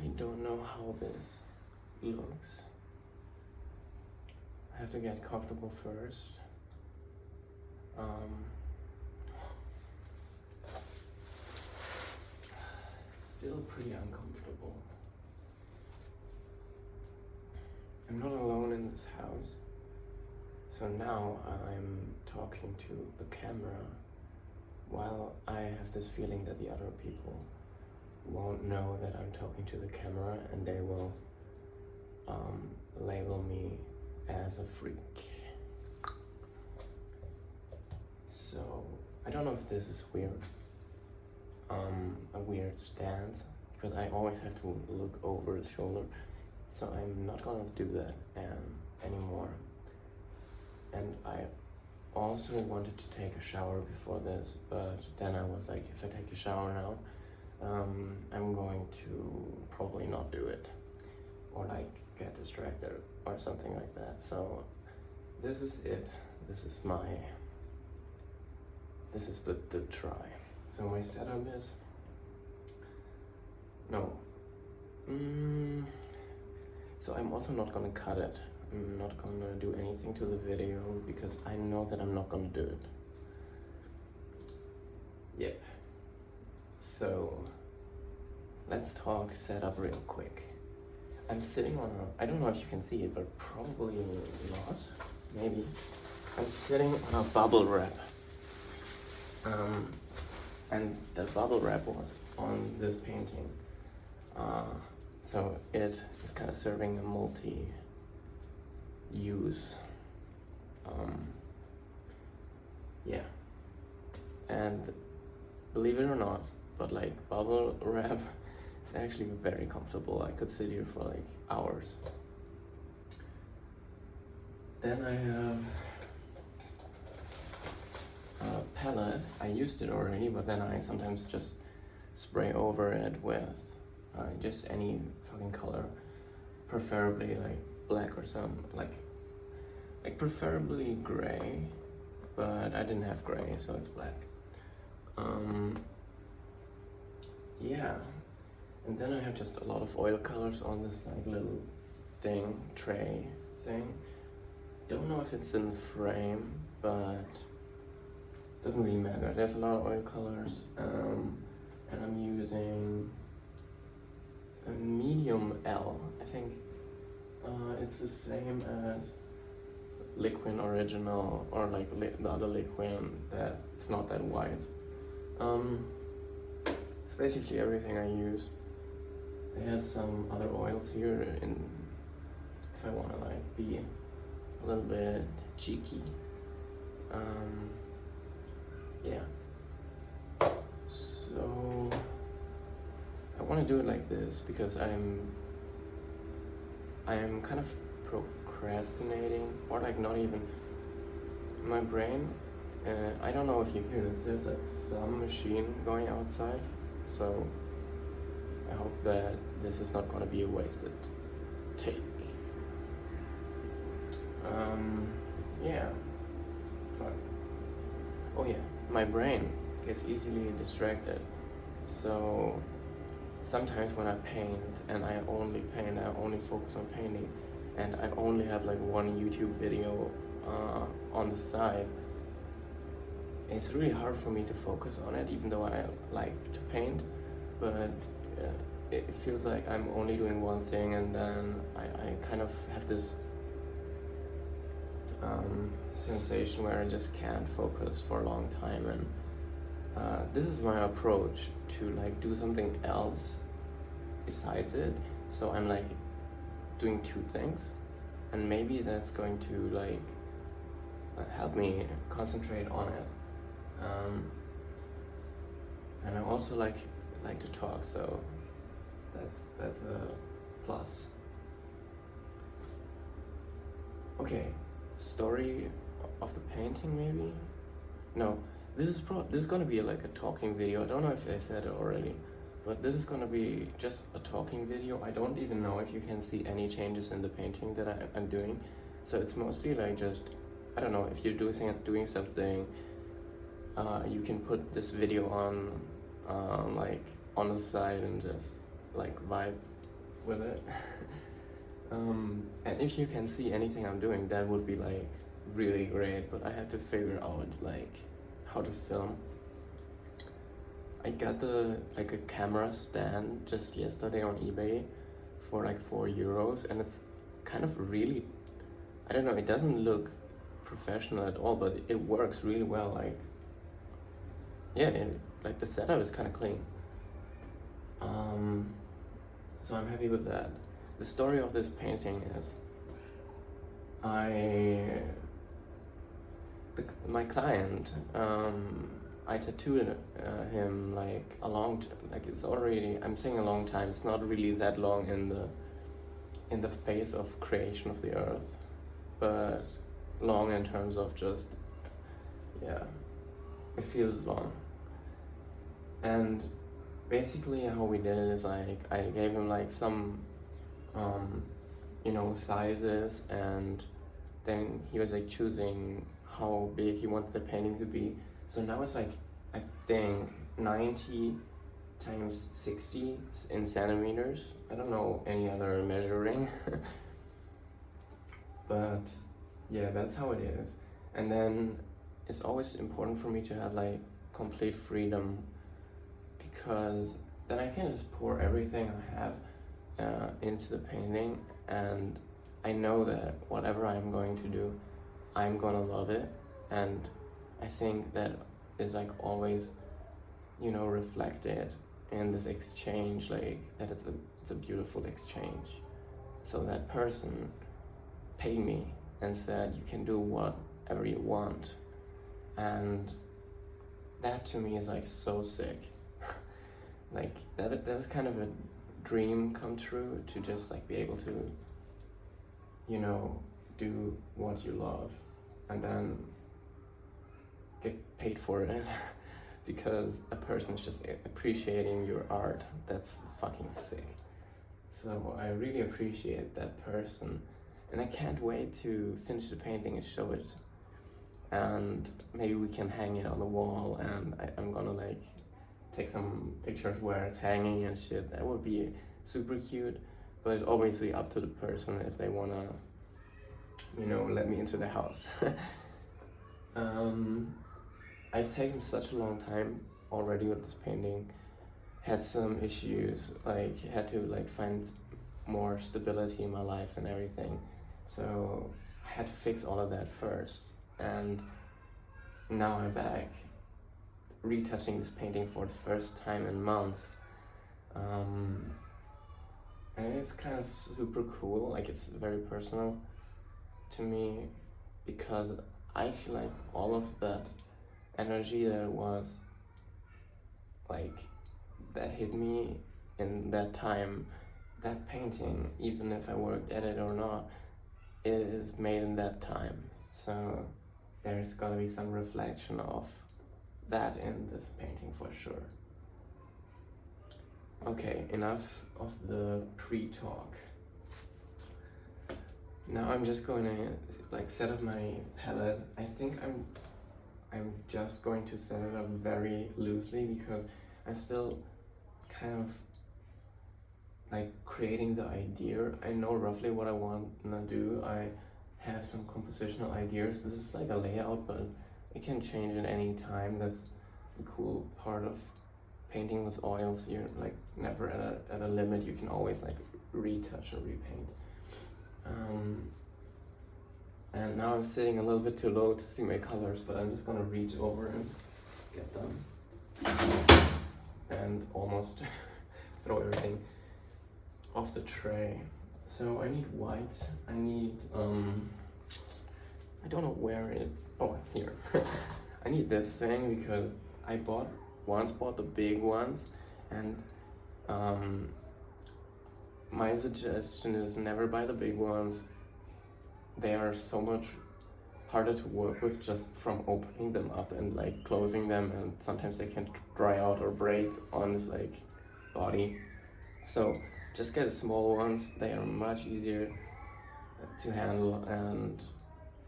I don't know how this looks. I have to get comfortable first. Still pretty uncomfortable. I'm not alone in this house, so now I'm talking to the camera while I have this feeling that the other people won't know that I'm talking to the camera and they will label me as a freak. So I don't know if this is weird, a weird stance, because I always have to look over the shoulder, so I'm not gonna do that anymore. And I also wanted to take a shower before this, but then I was like, if I take a shower now, I'm going to probably not do it, or like get distracted or something like that. So this is it. This is the try. So my setup is so I'm also not gonna cut it. I'm not gonna do anything to the video because I know that I'm not gonna do it. Yep. So let's talk setup real quick. I'm sitting on I don't know if you can see it, but probably not. Maybe. I'm sitting on a bubble wrap. And the bubble wrap was on this painting. So it is kind of serving a multi-use. Yeah. And believe it or not, but like bubble wrap is actually very comfortable. I could sit here for like hours. Then I have a palette. I used it already, but then I sometimes just spray over it with just any fucking color, preferably like black or some like preferably gray, but I didn't have gray, so it's black. Yeah, and then I have just a lot of oil colors on this like little tray thing. Don't know if it's in frame, but doesn't really matter. There's a lot of oil colors, and I'm using a medium L. I think it's the same as Liquin Original, or like the other Liquin that it's not that white. It's basically everything I use. I have some other oils here if I want to like be a little bit cheeky. Yeah. So I want to do it like this because I am kind of procrastinating, or like not even my brain. I don't know if you hear this. There's like some machine going outside, so I hope that this is not gonna be a wasted take. Yeah. Fuck. Oh yeah, my brain gets easily distracted. So sometimes when I paint and I only focus on painting, and I only have like one YouTube video on the side, it's really hard for me to focus on it, even though I like to paint, but it feels like I'm only doing one thing, and then I kind of have this sensation where I just can't focus for a long time, and this is my approach to like do something else besides it. So I'm like doing two things, and maybe that's going to like help me concentrate on it. And I also like to talk, so that's a plus. Okay, story of the painting maybe? No, this is gonna be like a talking video. I don't know if I said it already, but this is gonna be just a talking video. I don't even know if you can see any changes in the painting that I'm doing. So it's mostly like just, I don't know, if you're doing something, you can put this video on like on the side and just like vibe with it. And if you can see anything I'm doing, that would be like really great, but I have to figure out like how to film. I got the like a camera stand just yesterday on eBay for like €4, and it's kind of really, I don't know, it doesn't look professional at all, but it works really well. Like, yeah, like the setup is kind of clean. So I'm happy with that. The story of this painting is my client, I tattooed him like like it's already, I'm saying a long time, it's not really that long in the phase of creation of the earth, but long in terms of just, yeah, it feels long. And basically how we did it is like I gave him like some sizes, and then he was like choosing how big he wanted the painting to be. So now it's like, I think 90 times 60 in centimeters. I don't know any other measuring. But yeah, that's how it is. And then it's always important for me to have like complete freedom, because then I can just pour everything I have into the painting, and I know that whatever I'm going to do, I'm gonna love it. And I think that is like always, reflected in this exchange, like that it's a beautiful exchange. So that person paid me and said, you can do whatever you want, and that to me is like so sick. Like that's kind of a dream come true, to just like be able to do what you love and then get paid for it. Because a person's just appreciating your art. That's fucking sick. So I really appreciate that person, and I can't wait to finish the painting and show it, and maybe we can hang it on the wall, and I'm gonna like take some pictures where it's hanging and shit. That would be super cute, but it's obviously up to the person if they wanna let me into the house. I've taken such a long time already with this painting, had some issues, like had to like find more stability in my life and everything, so I had to fix all of that first, and now I'm back retouching this painting for the first time in months, and it's kind of super cool. Like, it's very personal to me, because I feel like all of that energy that was like that hit me in that time, that painting, even if I worked at it or not, it is made in that time. So there's gotta be some reflection of that in this painting for sure. Okay, enough of the pre-talk. Now I'm just going to like set up my palette. I think I'm just going to set it up very loosely, because I'm still kind of like creating the idea. I know roughly what I want to do. I have some compositional ideas. This is like a layout, but it can change at any time. That's the cool part of painting with oils. You're like never at a limit. You can always like retouch or repaint. And now I'm sitting a little bit too low to see my colors, but I'm just gonna reach over and get them, and almost throw everything off the tray. So I need white, I need, I don't know where here. I need this thing, because I once bought the big ones, and my suggestion is never buy the big ones. They are so much harder to work with just from opening them up and like closing them, and sometimes they can dry out or break on this like body. So just get small ones. They are much easier to handle and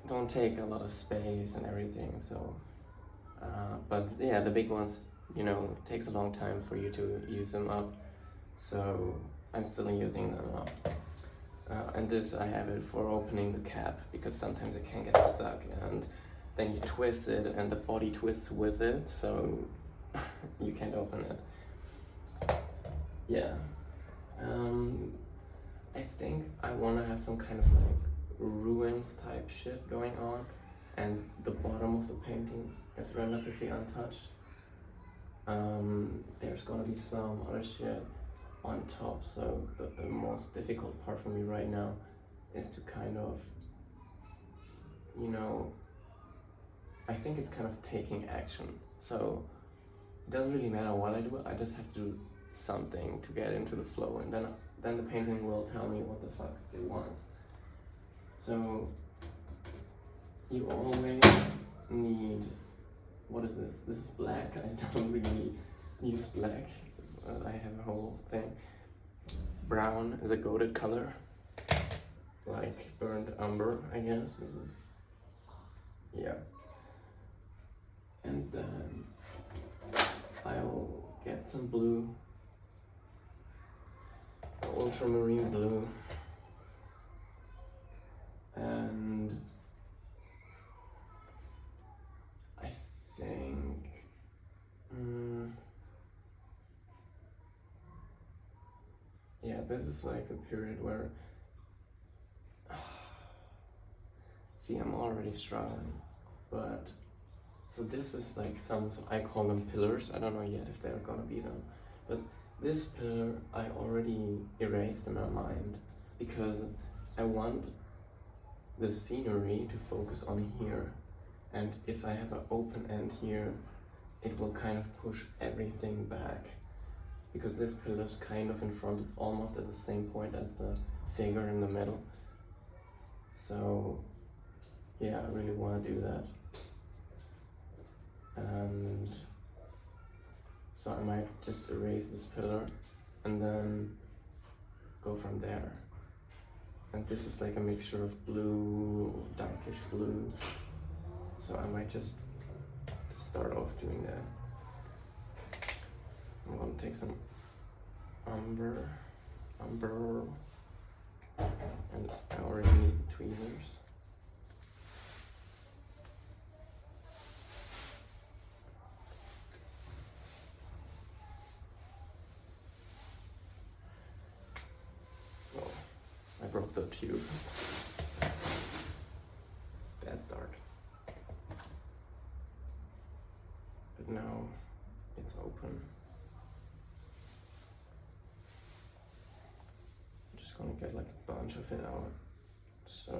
don't take a lot of space and everything. So but yeah, the big ones, it takes a long time for you to use them up. So I'm still using them now. And this, I have it for opening the cap, because sometimes it can get stuck and then you twist it and the body twists with it, so you can't open it. Yeah. I think I want to have some kind of like ruins type shit going on, and the bottom of the painting is relatively untouched. There's gonna be some other shit on top, so the most difficult part for me right now is to kind of, you know, I think it's kind of taking action. So it doesn't really matter what I do, I just have to do something to get into the flow, and then the painting will tell me what the fuck it wants. So you always need, what is this? This is black. I don't really use black. I have a whole thing. Brown is a goated color, like burnt umber, I guess. This is, yeah. And then I'll get some blue, ultramarine blue, and I think yeah, this is like a period where see, I'm already struggling, but so this is like some, so I call them pillars. I don't know yet if they're gonna be them, but this pillar I already erased in my mind because I want the scenery to focus on here, and if I have an open end here, it will kind of push everything back, because this pillar is kind of in front. It's almost at the same point as the figure in the middle. So yeah, I really want to do that. And so I might just erase this pillar and then go from there. And this is like a mixture of blue, darkish blue. So I might just start off doing that. I'm gonna take some umber, and I already need the tweezers. Oh, I broke the tube. Bad start. But now it's open. I'm just gonna get like a bunch of it out, so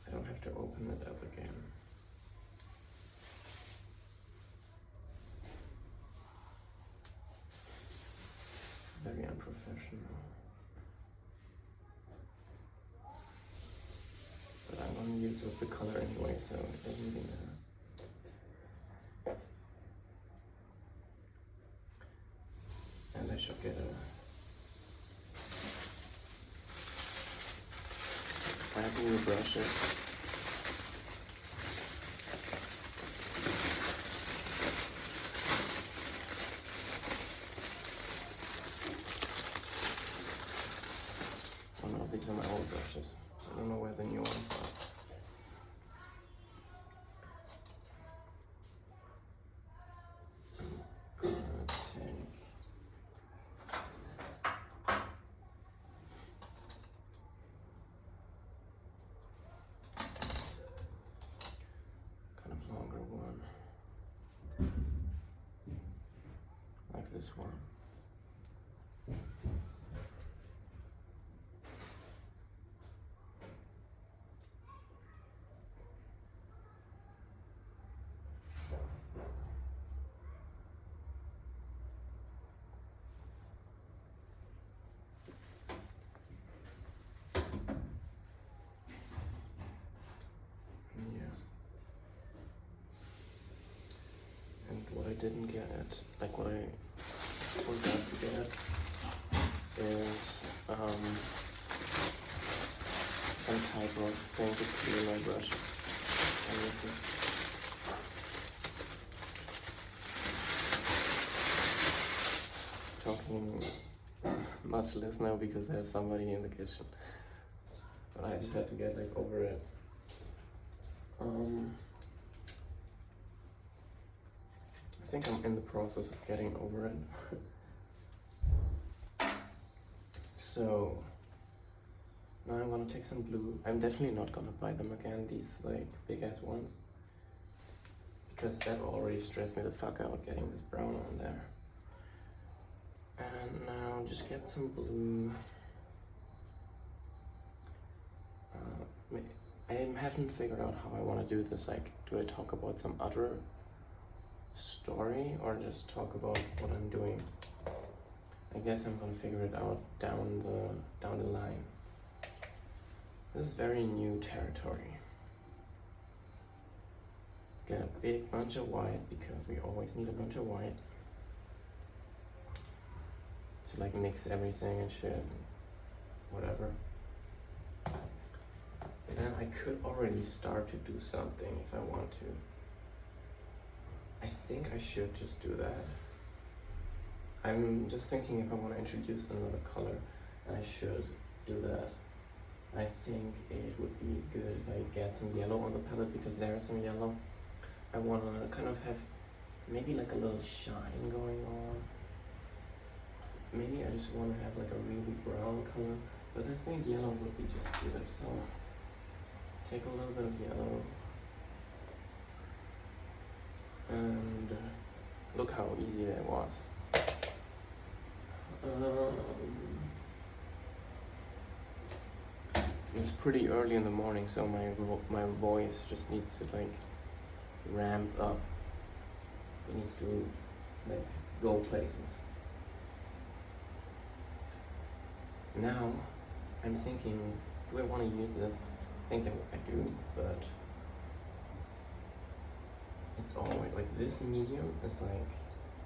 I don't have to open it up again. Very unprofessional. But I'm gonna use up the color anyway, so it doesn't really matter. And I should get I have new brushes. Oh no, these are my old brushes. I don't know where the new ones are. This one. Yeah. And what I didn't get, like what I forgot to get, is some type of thing to clear my brushes. much less now because there's somebody in the kitchen. But I just have to get like over it. I think I'm in the process of getting over it. So now I'm gonna take some glue. I'm definitely not gonna buy them again, these like big ass ones, because that already stressed me the fuck out getting this brown on there. And now just get some blue. I haven't figured out how I want to do this. Like, do I talk about some other story or just talk about what I'm doing? I guess I'm gonna figure it out down the line. This is very new territory. Get a big bunch of white because we always need a bunch of white to like mix everything and shit, whatever. And then I could already start to do something if I want to. I think I should just do that. I'm just thinking if I want to introduce another color, I should do that. I think it would be good if I get some yellow on the palette because there's some yellow. I want to kind of have maybe like a little shine going on. Maybe I just want to have like a really brown color, but I think yellow would be just good. So take a little bit of yellow and look how easy that was. It's pretty early in the morning, so my voice just needs to like ramp up. It needs to like go places. Now I'm thinking, do I want to use this? I think I do, but it's always like this medium is like,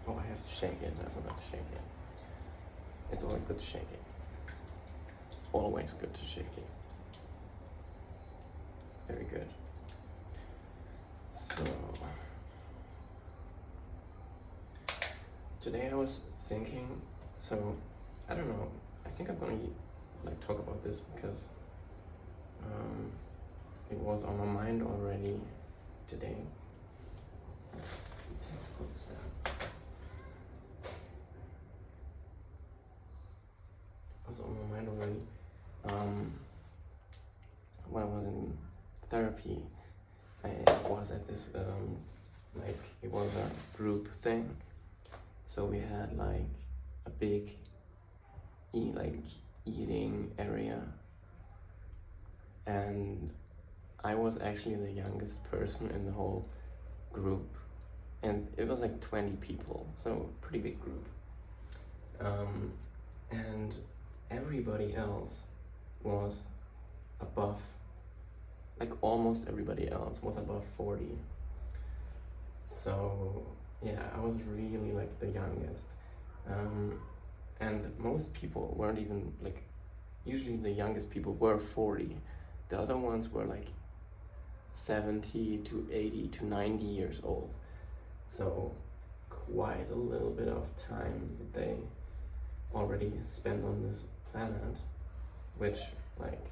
oh, I have to shake it. I forgot to shake it. It's always good to shake it. Always good to shake it. Very good. So today I was thinking, so I don't know, I think I'm gonna like talk about this because it was on my mind already today. Put this down. It was on my mind already. When I was in therapy, I was at this like it was a group thing, so we had like a big eating area, and I was actually the youngest person in the whole group, and it was like 20 people, so pretty big group. And everybody else was above, like almost everybody else was above 40. So yeah, I was really like the youngest. And most people weren't even like, usually the youngest people were 40. The other ones were like 70 to 80 to 90 years old. So quite a little bit of time they already spent on this planet, which like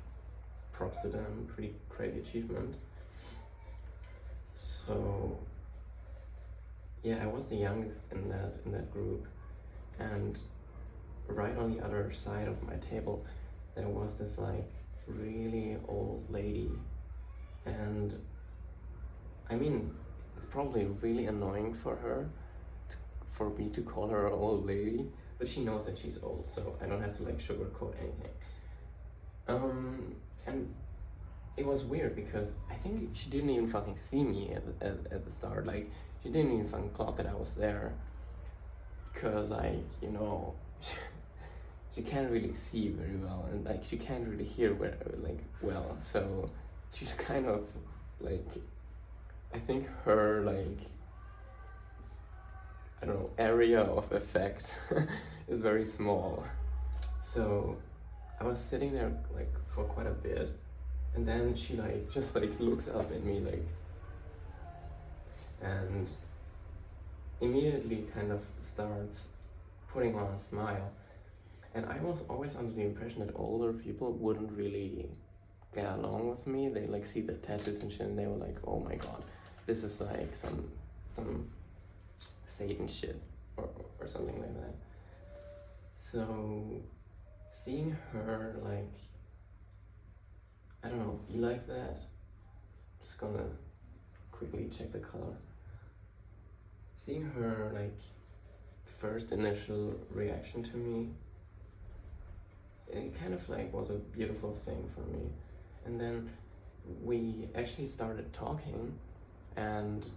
props to them, pretty crazy achievement. So yeah, I was the youngest in that group, and right on the other side of my table there was this like really old lady, and I mean it's probably really annoying for her for me to call her an old lady, but she knows that she's old, so I don't have to like sugarcoat anything. And it was weird because I think she didn't even fucking see me at the start. Like, she didn't even fucking clock that I was there, because you know, she can't really see very well, and like she can't really hear well. So she's kind of like, I think her like, I don't know, area of effect is very small. So I was sitting there like for quite a bit, and then she like just like looks up at me like, and immediately kind of starts putting on a smile. And I was always under the impression that older people wouldn't really get along with me. They like see the tattoos and shit, and they were like, "Oh my god, this is like some Satan shit or something like that." So seeing her like, I don't know, be like that. Just gonna quickly check the color. Seeing her like first initial reaction to me, it kind of like was a beautiful thing for me. And then we actually started talking, and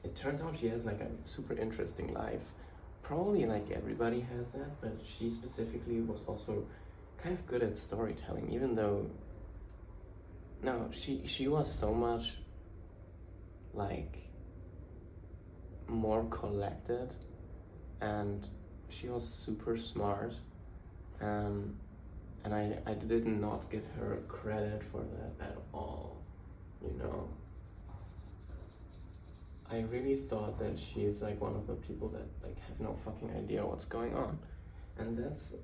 it turns out she has like a super interesting life. Probably like everybody has that, but she specifically was also kind of good at storytelling, even though no, she was so much like more collected, and she was super smart, and I did not give her credit for that at all, you know. I really thought that she is like one of the people that like have no fucking idea what's going on, and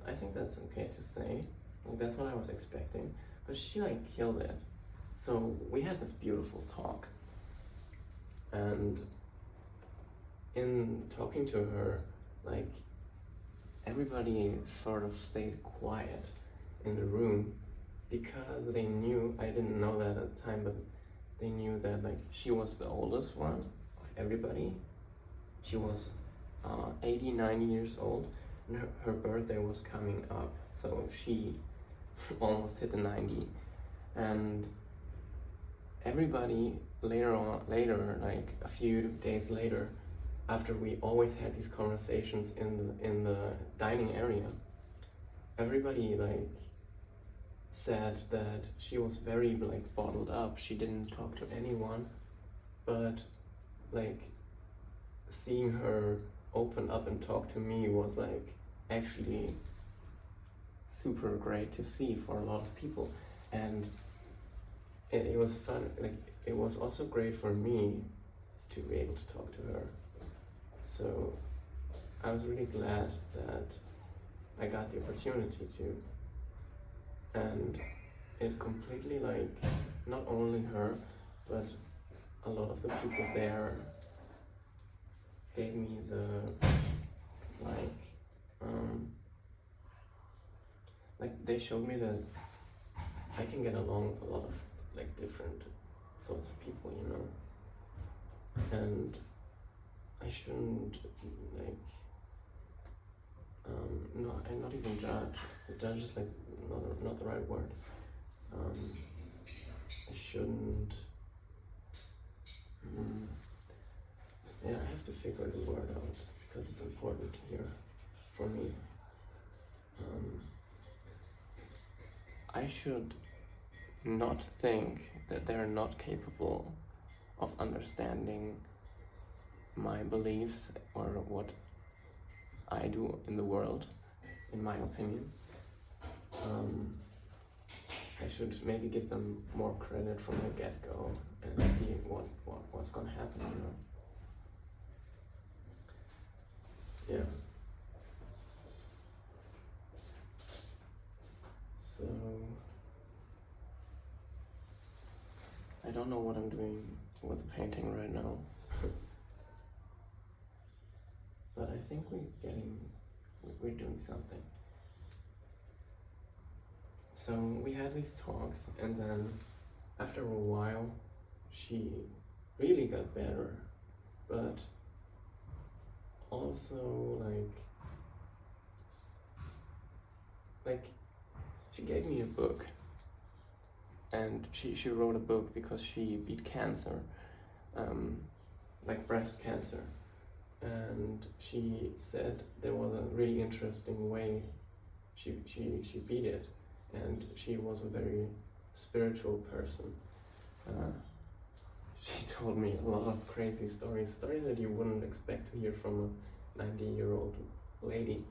I think that's okay to say, like that's what I was expecting, but she like killed it. So we had this beautiful talk, and in talking to her, like everybody sort of stayed quiet in the room because they knew, I didn't know that at the time, but they knew that like she was the oldest one of everybody. She was 89 years old, and her birthday was coming up, so she almost hit the 90. And everybody later, like a few days later, after we always had these conversations in the dining area, everybody like said that she was very like bottled up. She didn't talk to anyone, but like seeing her open up and talk to me was like actually super great to see for a lot of people. And it was fun, like it was also great for me to be able to talk to her. So I was really glad that I got the opportunity to. And it completely like, not only her, but a lot of the people there gave me the like they showed me that I can get along with a lot of like different sorts of people, you know, and I shouldn't like no, I'm not even judge. Judge is like not the right word. I shouldn't. Yeah, I have to figure the word out because it's important here for me. I should not think that they're not capable of understanding my beliefs or what I do in the world, in my opinion. I should maybe give them more credit from the get-go and see what's gonna happen, you know. Yeah. So I don't know what I'm doing with the painting right now. But I think we're doing something. So we had these talks, and then after a while she really got better, but also like she gave me a book, and she wrote a book because she beat cancer, like breast cancer, and she said there was a really interesting way she beat it, and she was a very spiritual person. She told me a lot of crazy stories that you wouldn't expect to hear from a 90-year-old lady.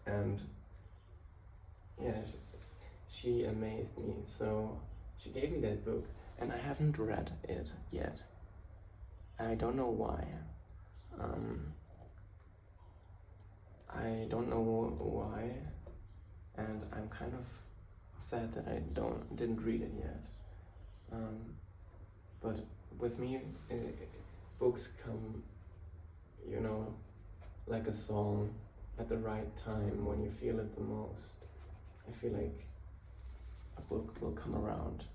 And yeah, she amazed me. So she gave me that book, and I haven't read it yet. I don't know why. I don't know why, and I'm kind of sad that I didn't read it yet. But with me, books come, you know, like a song at the right time when you feel it the most. I feel like a book will come around,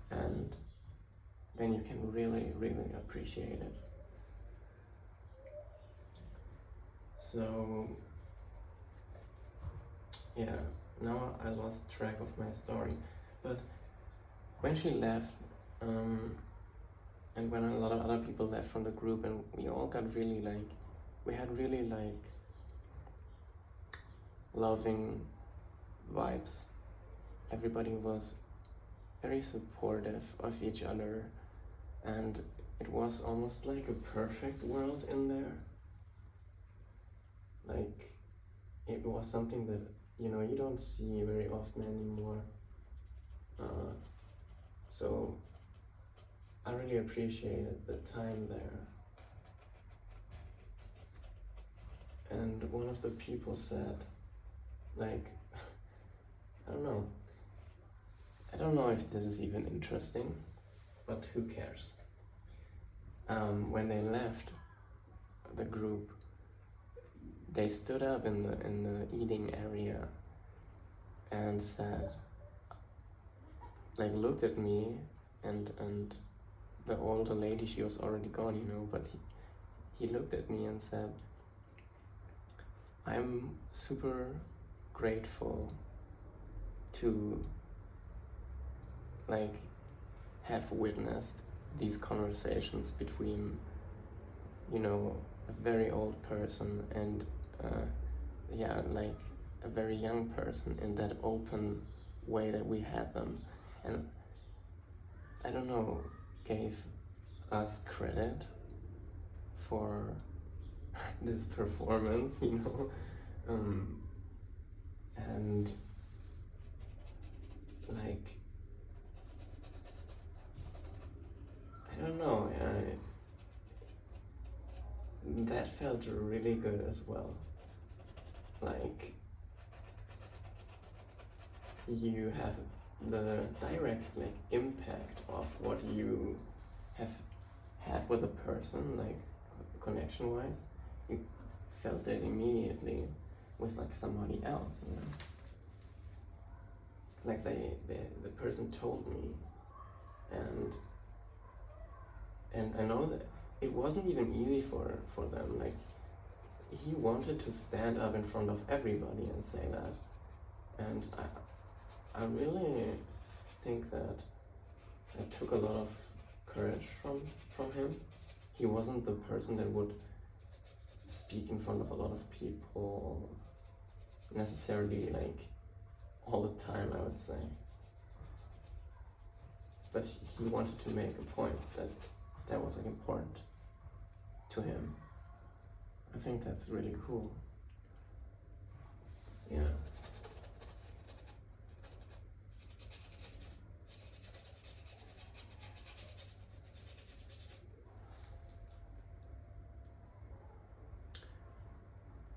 and then you can really, really appreciate it. So, yeah, now I lost track of my story, but when she left, and when a lot of other people left from the group, and we all got really like, we had really like loving vibes. Everybody was very supportive of each other, and it was almost like a perfect world in there. Like, it was something that, you know, you don't see very often anymore. So I really appreciated the time there. And one of the people said, like, I don't know if this is even interesting, but who cares? When they left the group, they stood up in the eating area and said, like, looked at me, and the older lady, she was already gone, you know, but he looked at me and said, I'm super grateful to like have witnessed these conversations between, you know, a very old person and yeah, like a very young person, in that open way that we had them. And I don't know, gave us credit for this performance, you know, and like, I don't know, that felt really good as well. Like, you have the direct like impact of what you have had with a person, like connection wise. You felt it immediately with like somebody else, you know. Like the person told me, and I know that it wasn't even easy for them. Like, he wanted to stand up in front of everybody and say that, and I really think that it took a lot of courage from him. He wasn't the person that would speak in front of a lot of people necessarily, like, all the time, I would say. But he wanted to make a point that was like important to him. I think that's really cool. Yeah.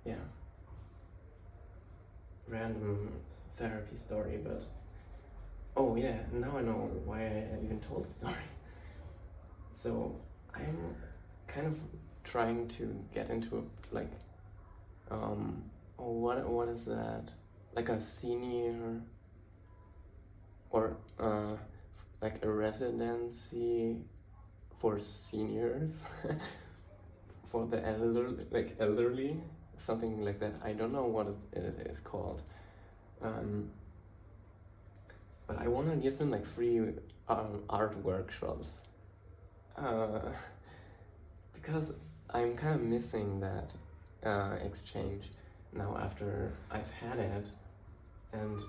Yeah. Random therapy story, but oh yeah, now I know why I even told the story. So I'm kind of trying to get into like what is that? Like a senior or like a residency for seniors for the elderly, something like that. I don't know what it is called. But I want to give them like free art workshops. Because I'm kind of missing that exchange now after I've had it, and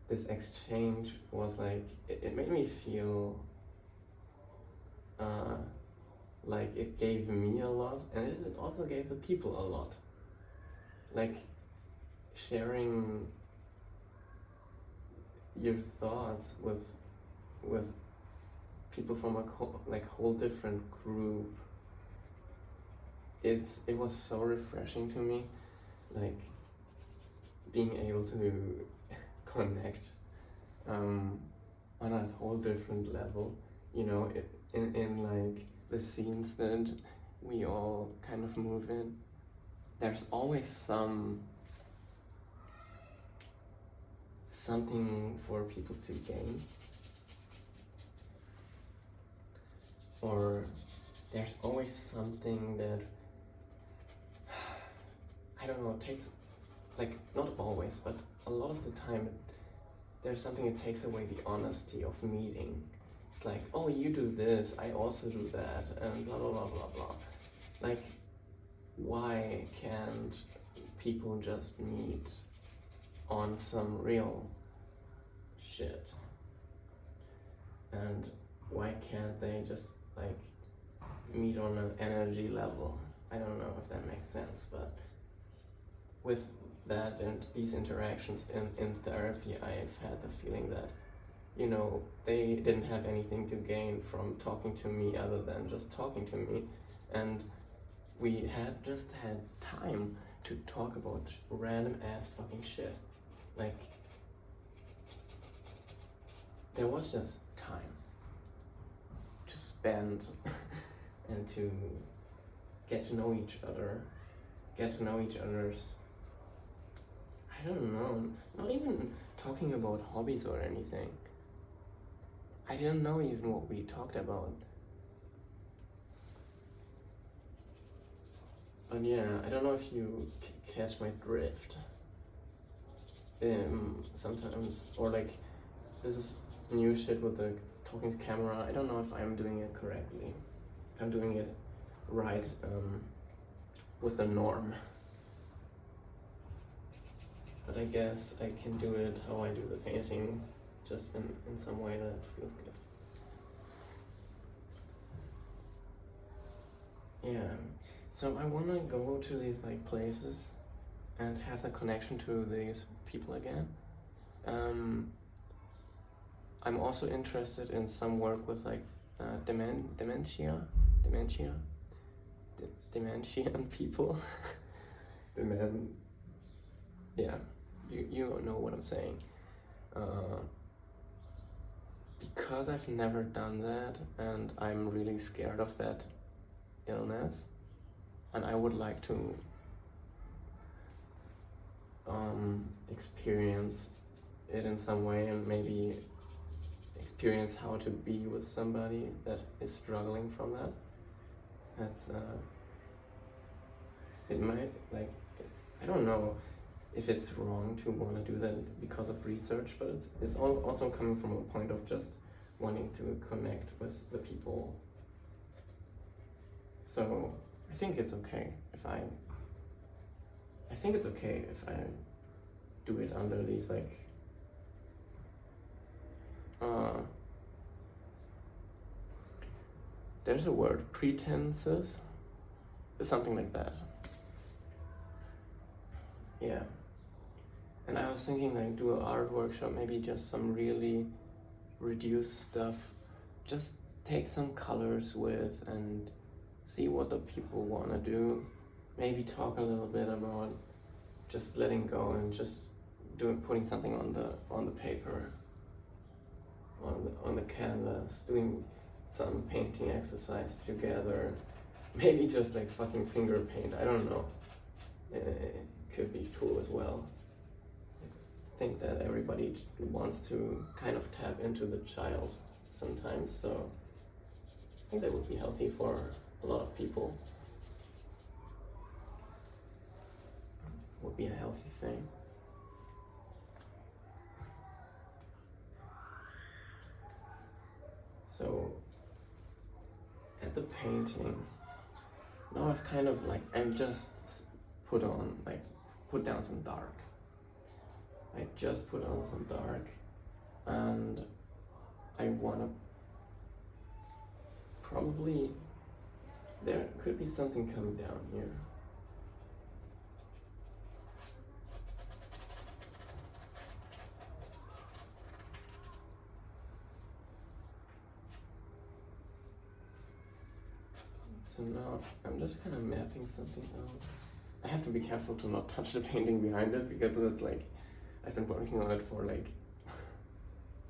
this exchange was like, it made me feel like it gave me a lot, and it also gave the people a lot. Like, sharing your thoughts with people from a whole different group. It was so refreshing to me, like being able to connect on a whole different level, you know, in like the scenes that we all kind of move in. There's always something for people to gain, or there's always something that I don't know, takes, like, not always, but a lot of the time there's something that takes away the honesty of meeting. It's like, oh, you do this, I also do that, and blah blah blah blah blah. Like, why can't people just meet on some real shit? And why can't they just like meet on an energy level? I don't know if that makes sense, but with that and these interactions in therapy, I've had the feeling that, you know, they didn't have anything to gain from talking to me other than just talking to me. And we had just had time to talk about random ass fucking shit. Like, there was just time to spend and to get to know each other, get to know each other's, I don't know, not even talking about hobbies or anything. I didn't know even what we talked about. But yeah, I don't know if you catch my drift. Sometimes, or like, this is new shit with the talking to camera. I don't know if I'm doing it correctly, if I'm doing it right, with the norm. But I guess I can do it how I do the painting, just in some way that feels good. Yeah, so I want to go to these like places and have the connection to these people again. I'm also interested in some work with like dementia and people. Yeah, you don't know what I'm saying. Because I've never done that and I'm really scared of that illness, and I would like to experience it in some way and maybe experience how to be with somebody that is struggling from that. That's it might, like, I don't know if it's wrong to want to do that because of research, but it's also coming from a point of just wanting to connect with the people. So I think it's okay if I do it under these like there's a word, pretenses, something like that. Yeah. And I was thinking like do an art workshop, maybe just some really reduced stuff, just take some colors with and see what the people want to do. Maybe talk a little bit about just letting go and just putting something on the paper, on the canvas, doing some painting exercise together. Maybe just like fucking finger paint, I don't know. It could be cool as well. I think that everybody wants to kind of tap into the child sometimes, so I think that would be healthy for a lot of people. Would be a healthy thing. So at the painting, now I've kind of like, I just put down some dark. I just put on some dark, and I wanna probably, there could be something coming down here. So now I'm just kind of mapping something out. I have to be careful to not touch the painting behind it, because it's like, I've been working on it for like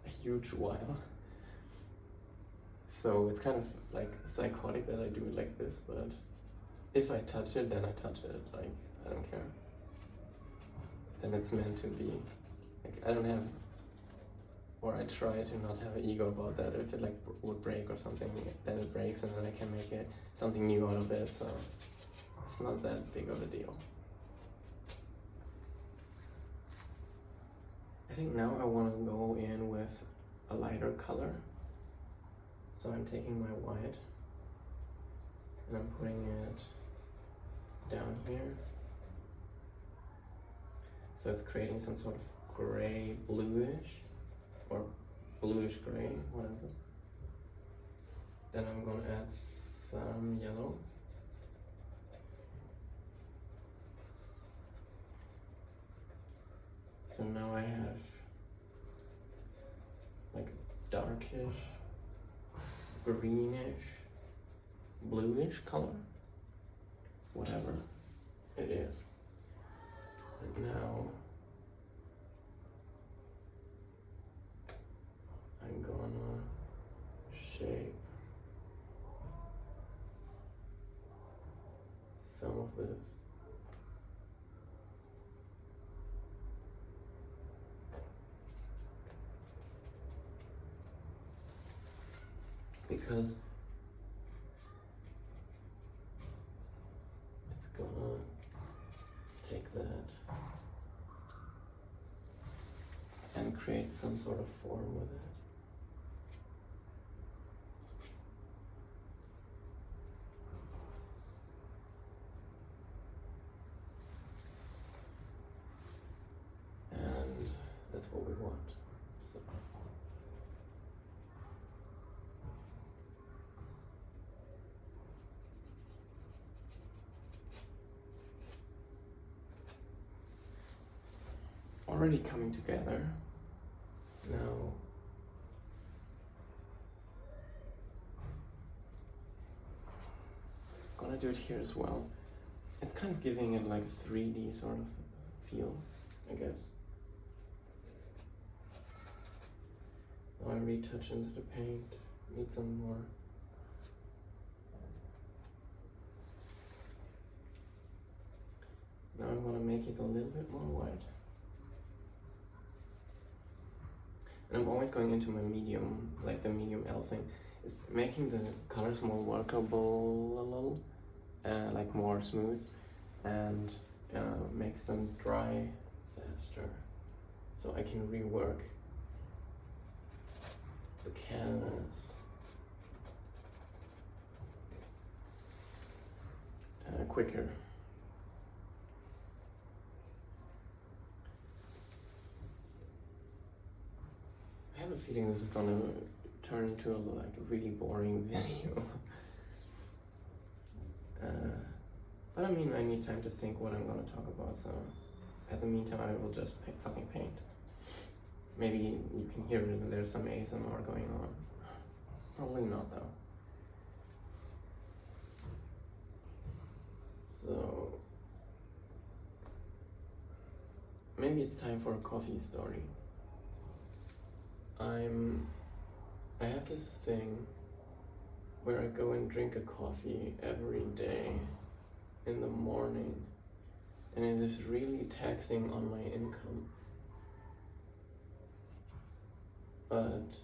a huge while. So it's kind of like psychotic that I do it like this, but if I touch it, then I touch it. Like, I don't care. Then it's meant to be. Like, I don't have, or I try to not have an ego about that. If it like would break or something, then it breaks, and then I can make it something new out of it. So it's not that big of a deal. I think now I want to go in with a lighter color. So I'm taking my white and I'm putting it down here. So it's creating some sort of gray, bluish, or bluish gray, whatever. Then I'm gonna add some yellow. So now I have like darkish, greenish, bluish color, whatever it is. And now I'm gonna shape some of this. Because it's gonna take that and create some sort of form with it. And that's what we want. So. Already coming together. Now gonna do it here as well. It's kind of giving it like a 3D sort of feel, I guess. Now I retouch into the paint, need some more. Now I'm gonna make it a little bit more white. And I'm always going into my medium, like the medium L thing. It's making the colors more workable, like more smooth, and makes them dry faster. So I can rework the canvas quicker. I have a feeling this is gonna turn into like a really boring video. But I mean, I need time to think what I'm gonna talk about, so at the meantime I will just fucking paint. Maybe you can hear it, there's some ASMR going on. Probably not though. So maybe it's time for a coffee story. I have this thing where I go and drink a coffee every day in the morning, and it is really taxing on my income. But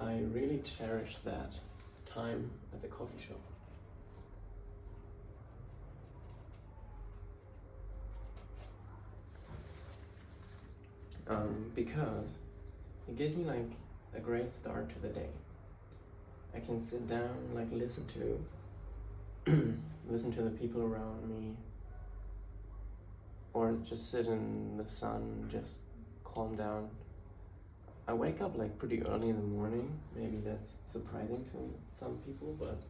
I really cherish that time at the coffee shop. Because it gives me like a great start to the day. I can sit down, like listen to the people around me, or just sit in the sun, just calm down. I wake up like pretty early in the morning. Maybe that's surprising to some people, but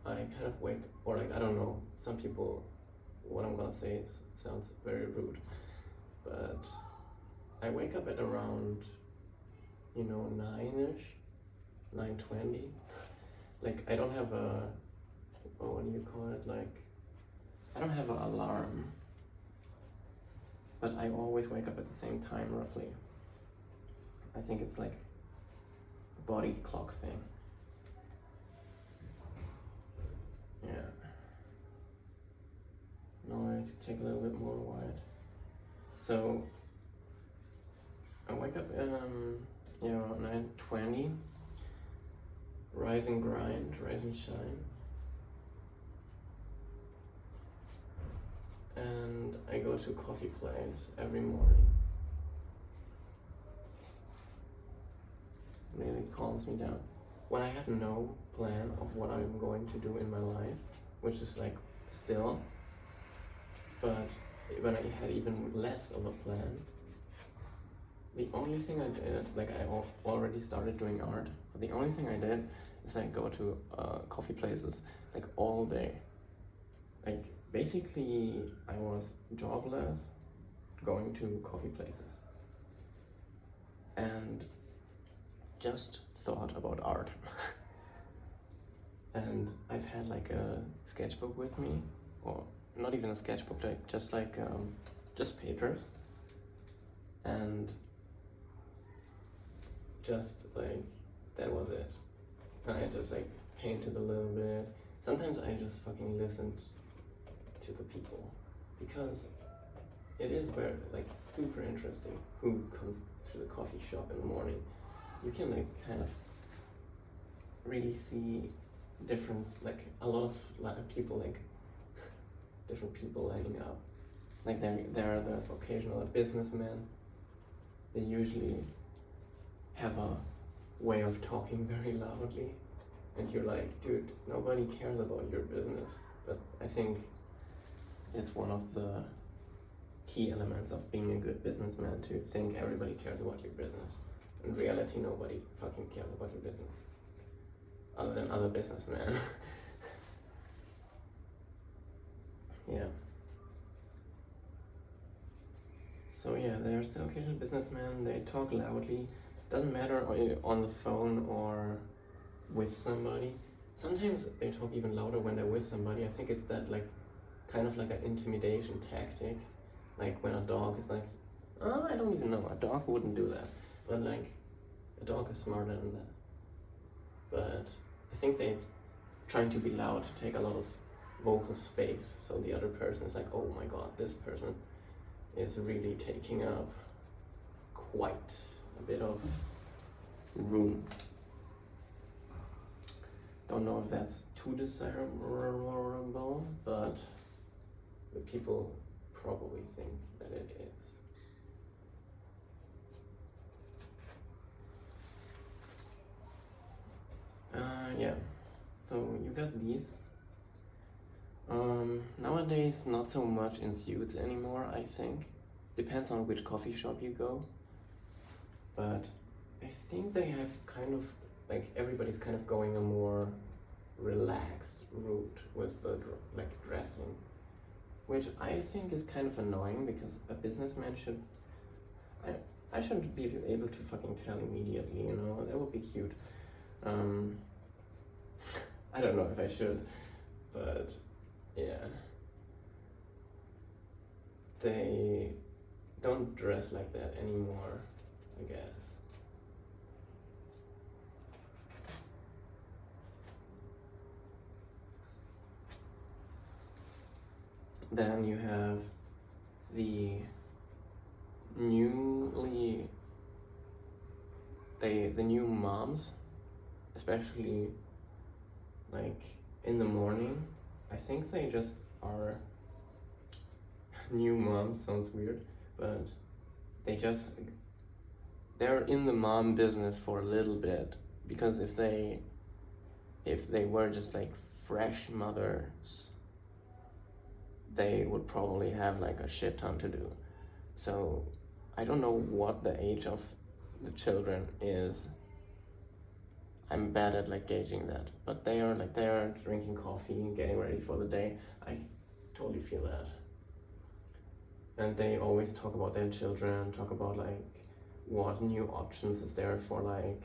I kind of wake, or like, I don't know, some people, what I'm gonna say sounds very rude, but I wake up at around, 9-ish, 9:20. Like, I don't have a, what do you call it, like I don't have an alarm, but I always wake up at the same time roughly. I think it's like a body clock thing. Yeah. Now I have to take a little bit more wide. So I wake up around 9:20. Rise and grind, rise and shine. And I go to coffee place every morning. Really calms me down. When I had no plan of what I'm going to do in my life, which is like still, but when I had even less of a plan, the only thing I did, like I already started doing art, but the only thing I did is I go to coffee places like all day. Like basically I was jobless going to coffee places and just thought about art. And I've had like a sketchbook with me, or not even a sketchbook, like just papers, and just like that was it. And I just like painted a little bit. Sometimes I just fucking listened to the people, because it is very like super interesting who comes to the coffee shop in the morning. You can like kind of really see different, like a lot of people, like different people lining up. Like there are the occasional businessmen. They usually have a way of talking very loudly, and you're like, dude, nobody cares about your business. But I think it's one of the key elements of being a good businessman, to think everybody cares about your business. In reality, nobody fucking cares about your business, other than other businessmen. Yeah. So yeah, there's the occasional businessman. They talk loudly. Doesn't matter on the phone or with somebody. Sometimes they talk even louder when they're with somebody. I think it's that like kind of like an intimidation tactic. Like when a dog is like, oh, I don't even know. A dog wouldn't do that. But like, a dog is smarter than that. But I think they're trying to be loud to take a lot of vocal space. So the other person is like, oh my god, this person is really taking up quite a bit of room. Don't know if that's too desirable, but the people probably think that it is. Yeah, so you got these. Nowadays, not so much in suits anymore, I think. Depends on which coffee shop you go. But I think they have kind of, like, everybody's kind of going a more relaxed route with the dressing, which I think is kind of annoying, because a businessman should, I shouldn't be able to fucking tell immediately, you know. That would be cute. I don't know if I should, but yeah, they don't dress like that anymore, I guess. Then you have the the new moms, especially like in the morning. I think they just are new moms, sounds weird, but they're in the mom business for a little bit, because if they were just like fresh mothers, they would probably have like a shit ton to do. So I don't know what the age of the children is. I'm bad at like gauging that, but they are drinking coffee and getting ready for the day. I totally feel that. And they always talk about their children, talk about like what new options is there for like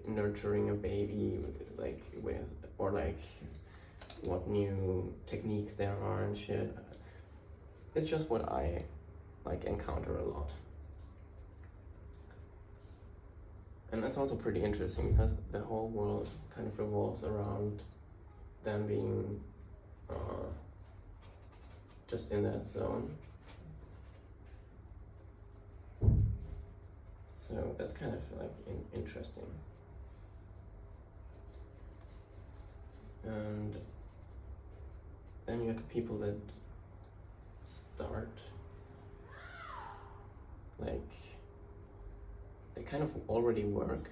nurturing a baby, like with, or like what new techniques there are and shit. It's just what I like encounter a lot. And that's also pretty interesting because the whole world kind of revolves around them being just in that zone. So that's kind of like interesting. And then you have the people that start, like, they kind of already work.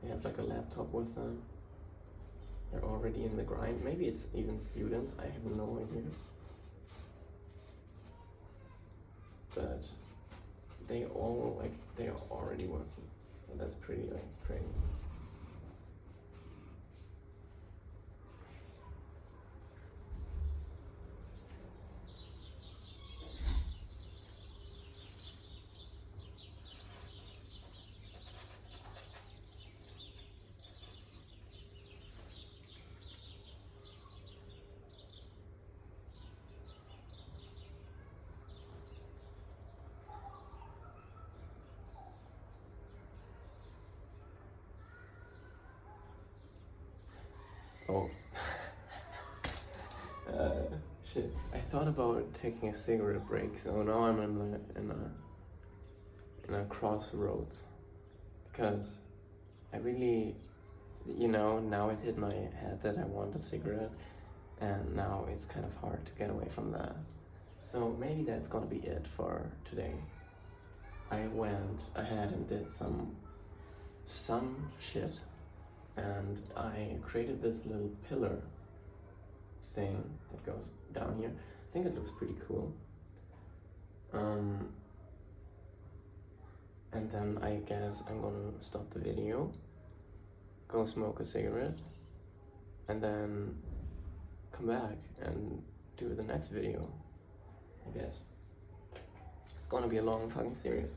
They have like a laptop with them. They're already in the grind. Maybe it's even students, I have no idea. But they all, like, they are already working. So that's pretty, like, crazy. Oh. Shit. I thought about taking a cigarette break, so now I'm in a crossroads. Because I really, now it hit my head that I want a cigarette, and now it's kind of hard to get away from that. So maybe that's gonna be it for today. I went ahead and did some shit, and I created this little pillar thing that goes down here. I think it looks pretty cool. And then I guess I'm gonna stop the video, go smoke a cigarette, and then come back and do the next video, I guess. It's gonna be a long fucking series.